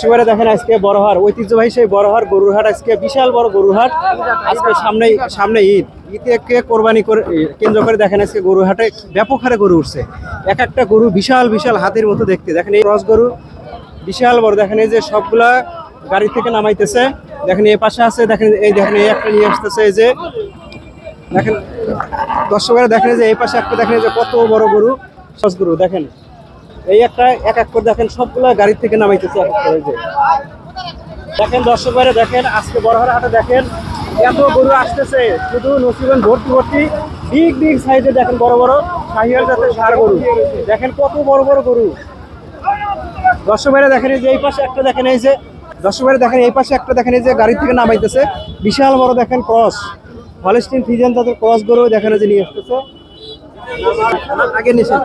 এবারে দেখেন আজকে বড়হাট ঐতিহ্যবাহী সেই বড়হাট গরুর হাট আজকে বিশাল বড় গরুর হাট। আজকে সামনে ঈদকে কোরবানি করে কেন্দ্র করে দেখেন আজকে গরুর হাটে ব্যাপক হারে গরু উঠছে। এক একটা গরু বিশাল বিশাল হাতির মতো দেখতে। দেখেন এই রস গরু বিশাল বড়, দেখেন এই যে সবগুলা গাড়ি থেকে নামাইতেছে। দেখেন এই পাশে আছে, দেখেন এই একটা নিয়ে আসতেছে। এই যে দেখেন দর্শকেরা দেখেন যে এই পাশে একটা, দেখেন যে কত বড় গরু রস গরু। দেখেন এই একটা এক এক করে দেখেন সবগুলা গাড়ি থেকে নামাইতেছে এক এক করে। যে দেখেন দর্শক ভাইরা দেখেন আজকে বড়হাট হাটে দেখেন এত গরু আসতেছে, শুধু নসিবেন ভর্তি ভর্তি বিগ বিগ সাইজে। দেখেন বড় বড় শাহিওয়াল জাতের ষাঁড় গরু, দেখেন কত বড় বড় গরু। দর্শক ভাইরা দেখেন এই যে এই পাশে একটা, দেখেন এই যে দর্শক ভাইরা দেখেন এই পাশে একটা, দেখেন এই যে গাড়ি থেকে নামাইতেছে বিশাল বড়। দেখেন ক্রস হলস্টিন ফ্রিজিয়ান জাতের ক্রস গরু দেখেন যে নিয়ে আসতেছে। আগে নিছেন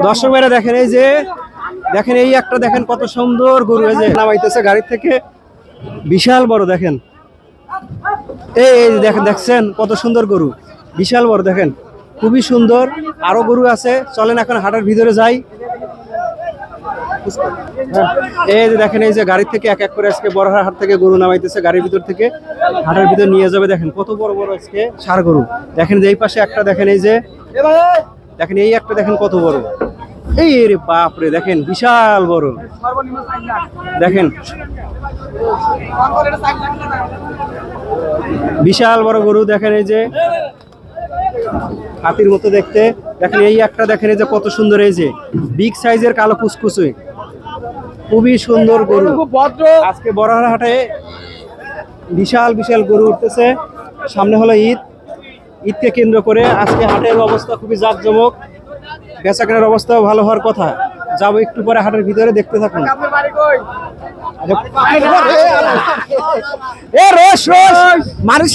দর্শক ভাইরা দেখেন এই যে দেখেন এই একটা, দেখেন কত সুন্দর গরু এই যে নামাইতেছে গাড়ি থেকে বিশাল বড়। দেখেন এই দেখেন, দেখছেন কত সুন্দর গরু বিশাল বড়। দেখেন খুবই সুন্দর, আরো গরু আছে। চলেন এখন হাটের ভিতরে যাই। এই যে দেখেন এই যে গাড়ি থেকে এক এক করে আজকে বড়হাট হাট থেকে গরু নামাইতেছে গাড়ির ভিতর থেকে হাটের ভিতর নিয়ে যাবে। দেখেন কত বড় বড় আজকে ষাঁড় গরু। দেখেন যে এই পাশে একটা, দেখেন এই যে দেখেন এই একটা, দেখেন কত বড়। এই রে বাপ রে, দেখেন বিশাল বড়। দেখেন বিশাল বড় গরু। দেখেন এই যে হাতির মতো দেখতে। দেখেন এই একটা, দেখেন এই যে কত সুন্দর, এই যে বিগ সাইজের কালো কুচকুচে খুবই সুন্দর গরু। আজকে বড়হাট হাটে বিশাল বিশাল গরু উঠতেছে। সামনে হলো ঈদকে কেন্দ্র করে আজকে হাটের অবস্থা খুবই জাঁকজমক, বেচাকেনার অবস্থাও ভালো হওয়ার কথা। যাবো একটু পরে হাটের ভিতরে, দেখতে থাকুন। মানুষ